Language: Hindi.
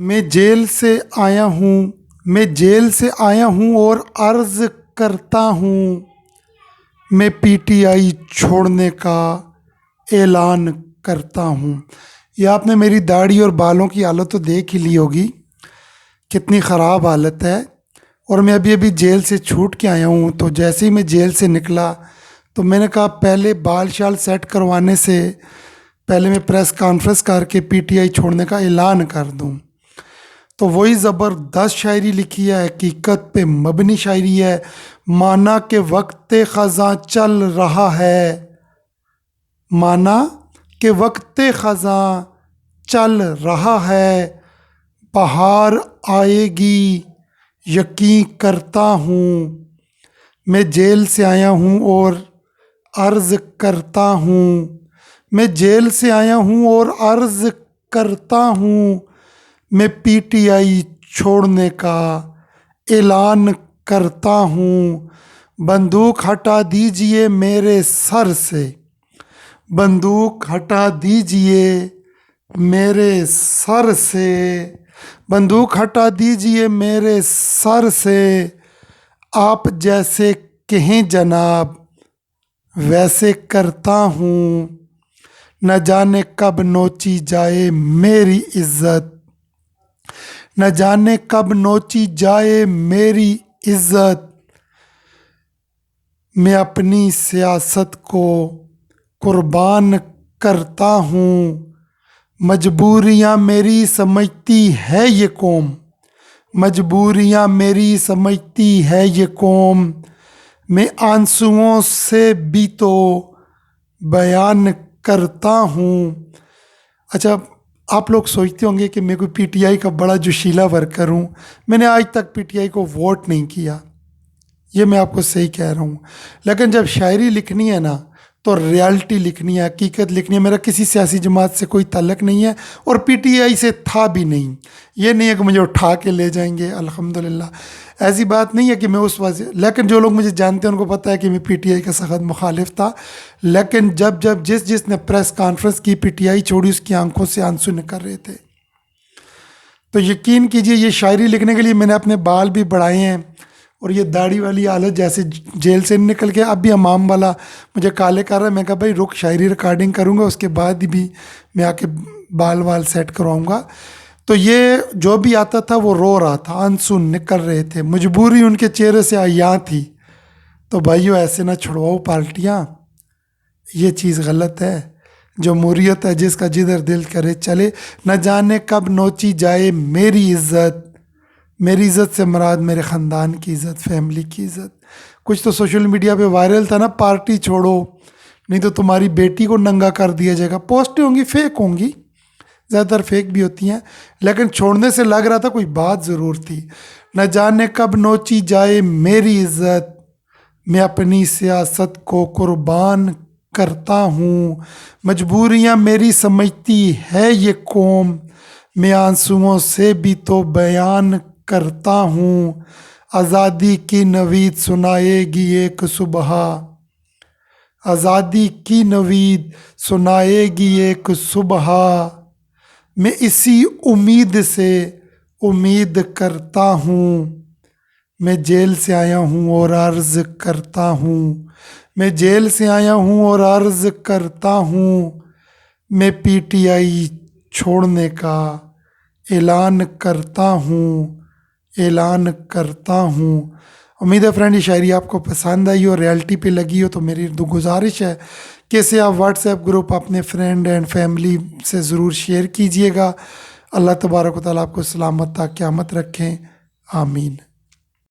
मैं जेल से आया हूँ मैं जेल से आया हूँ और अर्ज़ करता हूँ, मैं पीटीआई छोड़ने का ऐलान करता हूँ। ये आपने मेरी दाढ़ी और बालों की हालत तो देख ही ली होगी, कितनी ख़राब हालत है। और मैं अभी अभी जेल से छूट के आया हूँ, तो जैसे ही मैं जेल से निकला तो मैंने कहा पहले बाल शाल सेट करवाने से पहले मैं प्रेस कॉन्फ्रेंस करके पीटीआई छोड़ने का ऐलान कर दूँ। तो वही ज़बरदस्त शायरी लिखी है, हकीकत पे मबनी शायरी है। माना के वक्त ख़ज़ां चल रहा है, माना के वक्त ख़ज़ां चल रहा है, बहार आएगी यकीन करता हूँ। मैं जेल से आया हूँ और अर्ज़ करता हूँ, मैं जेल से आया हूँ और अर्ज़ करता हूँ, मैं पीटीआई छोड़ने का ऐलान करता हूँ। बंदूक हटा दीजिए मेरे सर से, बंदूक हटा दीजिए मेरे सर से, बंदूक हटा दीजिए मेरे सर से, आप जैसे कहें जनाब वैसे करता हूँ। न जाने कब नोची जाए मेरी इज्जत, न जाने कब नोची जाए मेरी इज्जत, मैं अपनी सियासत को कुर्बान करता हूँ। मजबूरियाँ मेरी समझती है ये कौम, मजबूरियाँ मेरी समझती है ये कौम, मैं आंसुओं से भी तो बयान करता हूँ। अच्छा, आप लोग सोचते होंगे कि मैं कोई पीटीआई का बड़ा जोशीला वर्कर हूँ। मैंने आज तक पीटीआई को वोट नहीं किया, ये मैं आपको सही कह रहा हूँ। लेकिन जब शायरी लिखनी है ना, तो रियलिटी लिखनी है, हकीकत लिखनी है। मेरा किसी सियासी जमात से कोई ताल्लुक नहीं है और पीटीआई से था भी नहीं। ये नहीं है कि मुझे उठा के ले जाएंगे, अल्हम्दुलिल्लाह ऐसी बात नहीं है कि मैं उस वजह। लेकिन जो लोग मुझे जानते हैं उनको पता है कि मैं पीटीआई का सख्त मुखालिफ था। लेकिन जब जब जिसने प्रेस कॉन्फ्रेंस की पीटीआई छोड़ी, उसकी आंखों से आंसू निकल रहे थे। तो यकीन कीजिए, ये शायरी लिखने के लिए मैंने अपने बाल भी बढ़ाए हैं और ये दाढ़ी वाली हालत, जैसे जेल से निकल के अब भी हमाम वाला मुझे काले कर रहा है। मैं कहा भाई रुक, शायरी रिकॉर्डिंग करूँगा, उसके बाद ही भी मैं आके बाल वाल सेट करवाऊँगा। तो ये जो भी आता था वो रो रहा था, आंसू निकल रहे थे, मजबूरी उनके चेहरे से आया थी। तो भाइयों ऐसे ना छुड़वाओ पार्टियाँ, ये चीज़ गलत है। जमहूरियत है जिसका जिधर दिल करे चले, न जाने कब नोची जाए मेरी इज्जत। मेरी इज़्ज़त से मुराद मेरे ख़ानदान की इज़्ज़त, फैमिली की इज़्ज़त। कुछ तो सोशल मीडिया पे वायरल था ना, पार्टी छोड़ो नहीं तो तुम्हारी बेटी को नंगा कर दिया जाएगा। पोस्टें होंगी, फेक होंगी, ज़्यादातर फेक भी होती हैं, लेकिन छोड़ने से लग रहा था कोई बात ज़रूर थी। न जाने कब नोची जाए मेरी इज़्ज़त, मैं अपनी सियासत को कुर्बान करता हूँ। मजबूरियाँ मेरी समझती है ये कौम, मैं आंसुओं से भी तो बयान करता हूँ। आज़ादी की नवीद सुनाएगी एक सुबह, आज़ादी की नवीद सुनाएगी एक सुबह, मैं इसी उम्मीद से उम्मीद करता हूँ। मैं जेल से आया हूँ और अर्ज़ करता हूँ, मैं जेल से आया हूँ और अर्ज़ करता हूँ, मैं पीटीआई छोड़ने का ऐलान करता हूँ, ऐलान करता हूँ। उम्मीद है फ्रेंड ये शायरी आपको पसंद आई और रियलिटी पे लगी हो। तो मेरी गुजारिश है कि इसे आप व्हाट्सएप ग्रुप अपने फ्रेंड एंड फैमिली से ज़रूर शेयर कीजिएगा। अल्लाह तबारक व तआला आपको सलामत ता क़यामत रखें, आमीन।